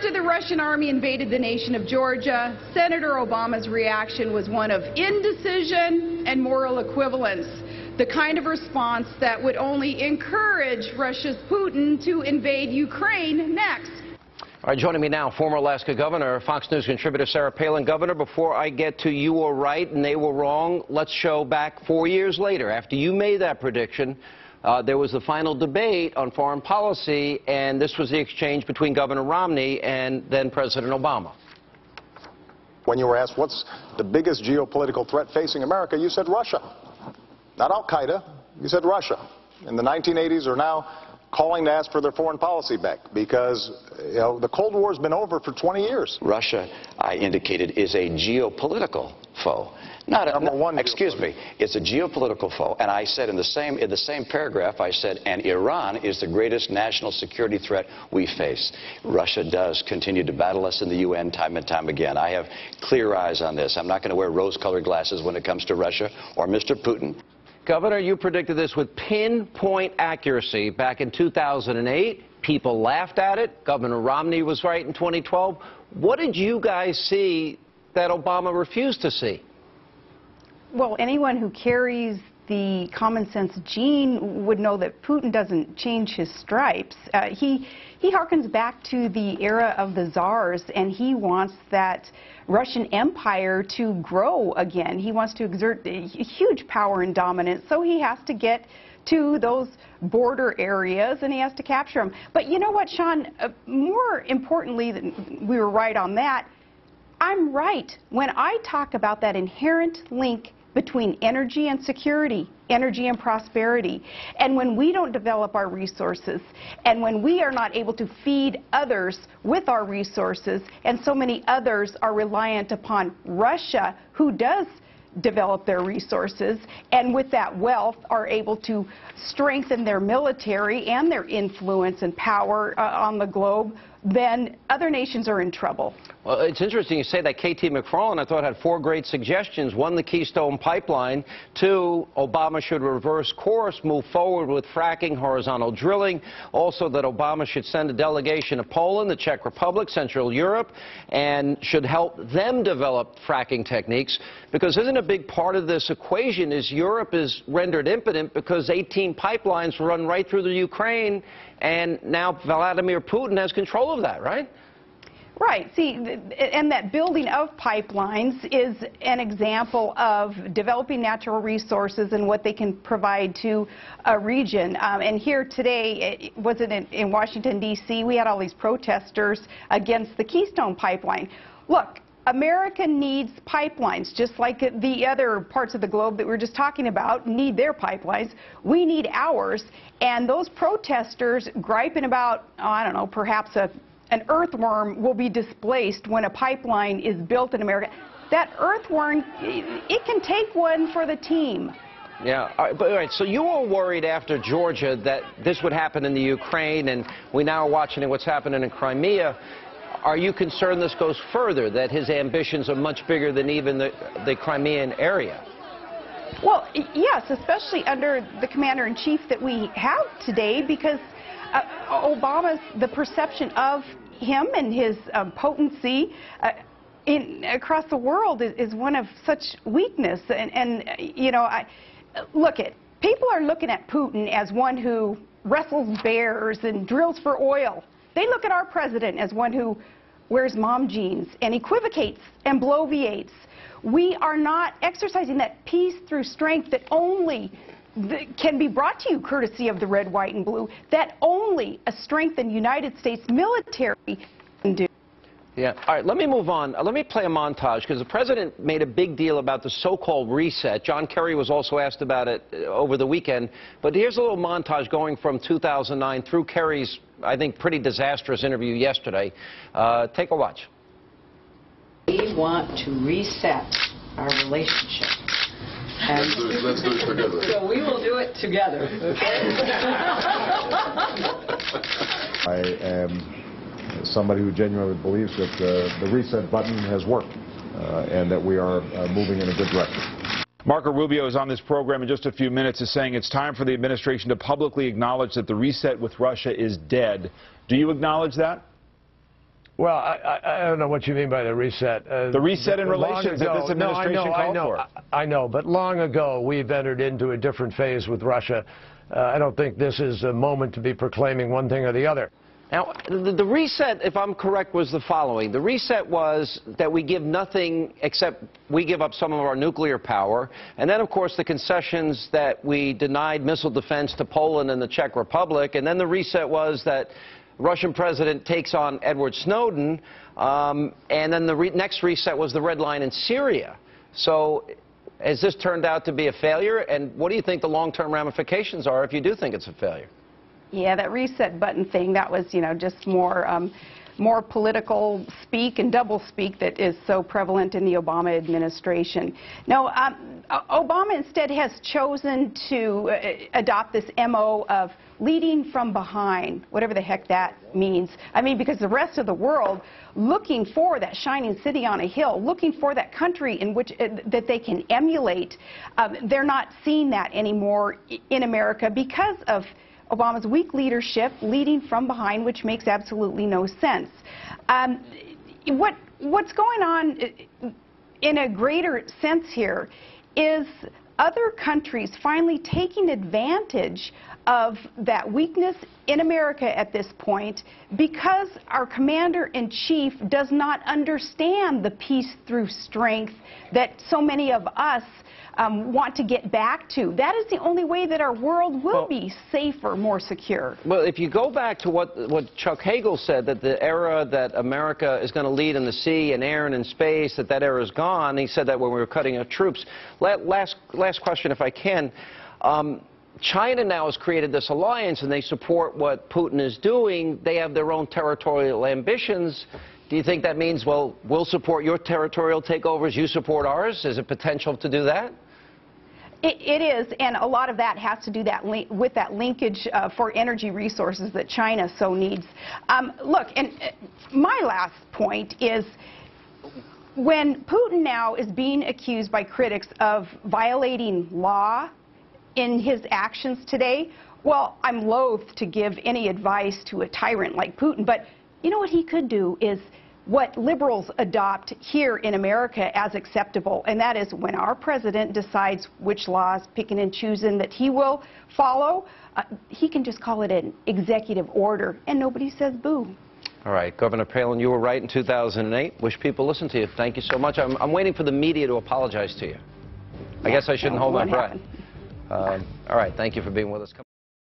After the Russian army invaded the nation of Georgia, Senator Obama's reaction was one of indecision and moral equivalence, the kind of response that would only encourage Russia's Putin to invade Ukraine next. All right, joining me now, former Alaska Governor, Fox News contributor Sarah Palin. Governor, before I get to you were right and they were wrong, let's show back 4 years later. After you made that prediction, there was the final debate on foreign policy, and this was the exchange between Governor Romney and then President Obama. When you were asked what's the biggest geopolitical threat facing America, you said Russia. Not Al-Qaeda, you said Russia. In the 1980s are now calling to ask for their foreign policy back because, you know, the Cold War's been over for 20 years. Russia, I indicated, is a geopolitical foe. Not a, excuse me, it's a geopolitical foe. And I said in the same paragraph, I said, and Iran is the greatest national security threat we face. Russia does continue to battle us in the UN time and time again. I have clear eyes on this. I'm not going to wear rose-colored glasses when it comes to Russia or Mr. Putin. Governor, you predicted this with pinpoint accuracy back in 2008. People laughed at it. Governor Romney was right in 2012. What did you guys see that Obama refused to see? Well, anyone who carries the common sense gene would know that Putin doesn't change his stripes. He harkens back to the era of the czars, and he wants that Russian Empire to grow again. He wants to exert huge power and dominance, so he has to get to those border areas and he has to capture them. But you know what, Sean, more importantly than we were right on that, I'm right when I talk about that inherent link between energy and security, energy and prosperity. And when we don't develop our resources, and when we are not able to feed others with our resources, and so many others are reliant upon Russia, who does develop their resources, and with that wealth are able to strengthen their military and their influence and power on the globe, then other nations are in trouble. Well, it's interesting you say that. KT McFarland, I thought, had 4 great suggestions. 1, the Keystone Pipeline. 2, Obama should reverse course, move forward with fracking, horizontal drilling. Also, that Obama should send a delegation to Poland, the Czech Republic, Central Europe, and should help them develop fracking techniques. Because isn't a big part of this equation is Europe is rendered impotent because 18 pipelines run right through the Ukraine, and now Vladimir Putin has control of that, right? Right. See, and that building of pipelines is an example of developing natural resources and what they can provide to a region. And here today, was it in Washington, D.C., we had all these protesters against the Keystone Pipeline. Look, America needs pipelines, just like the other parts of the globe that we were just talking about need their pipelines. We need ours. And those protesters griping about, oh, I don't know, perhaps an earthworm will be displaced when a pipeline is built in America. That earthworm, it can take one for the team. Yeah, all right, so you were worried after Georgia that this would happen in the Ukraine, and we now are watching what's happening in Crimea. Are you concerned this goes further, that his ambitions are much bigger than even the Crimean area? Well, yes, especially under the commander-in-chief that we have today, because Obama's, the perception of him and his potency across the world is one of such weakness. And you know, people are looking at Putin as one who wrestles bears and drills for oil. They look at our president as one who wears mom jeans and equivocates and bloviates. We are not exercising that peace through strength that only can be brought to you courtesy of the red, white, and blue, that only a strengthened United States military can do. Yeah. All right, let me move on. Let me play a montage, because the president made a big deal about the so-called reset. John Kerry was also asked about it over the weekend. But here's a little montage going from 2009 through Kerry's, I think, pretty disastrous interview yesterday. Take a watch. We want to reset our relationship. Let's do it together. So we will do it together, okay? I am somebody who genuinely believes that the reset button has worked and that we are moving in a good direction. Marco Rubio is on this program in just a few minutes, is saying it's time for the administration to publicly acknowledge that the reset with Russia is dead. Do you acknowledge that? Well, I don't know what you mean by the reset. The reset in relations that this administration called for. I know, but long ago we've entered into a different phase with Russia. I don't think this is a moment to be proclaiming one thing or the other. Now, the reset, if I'm correct, was the following. The reset was that we give nothing except we give up some of our nuclear power. And then, of course, the concessions that we denied missile defense to Poland and the Czech Republic. And then the reset was that the Russian president takes on Edward Snowden. And then the next reset was the red line in Syria. So has this turned out to be a failure? And what do you think the long-term ramifications are if you do think it's a failure? Yeah, that reset button thing, that was, just more political speak and double speak that is so prevalent in the Obama administration. No, Obama instead has chosen to adopt this MO of leading from behind, whatever the heck that means. I mean, because the rest of the world looking for that shining city on a hill, looking for that country in which that they can emulate, they're not seeing that anymore in America because of Obama's weak leadership, leading from behind, which makes absolutely no sense. What's going on in a greater sense here is other countries finally taking advantage of that weakness in America at this point because our commander-in-chief does not understand the peace through strength that so many of us want to get back to. That is the only way that our world will be safer, more secure. Well, if you go back to what Chuck Hagel said, that the era that America is going to lead in the sea and air and in space, that era is gone. He said that when we were cutting our troops. Last question, if I can. China now has created this alliance, and they support what Putin is doing. They have their own territorial ambitions. Do you think that means, well, we'll support your territorial takeovers, you support ours? Is it potential to do that? It is, and a lot of that has to do with that linkage for energy resources that China so needs. Look, and my last point is when Putin now is being accused by critics of violating law in his actions today, well, I'm loath to give any advice to a tyrant like Putin, but you know what he could do is what liberals adopt here in America as acceptable, and that is when our president decides which laws, picking and choosing, that he will follow, he can just call it an executive order, and nobody says boo. All right, Governor Palin, you were right in 2008. Wish people listened to you. Thank you so much. I'm waiting for the media to apologize to you. I guess I shouldn't hold my breath. All right, thank you for being with us.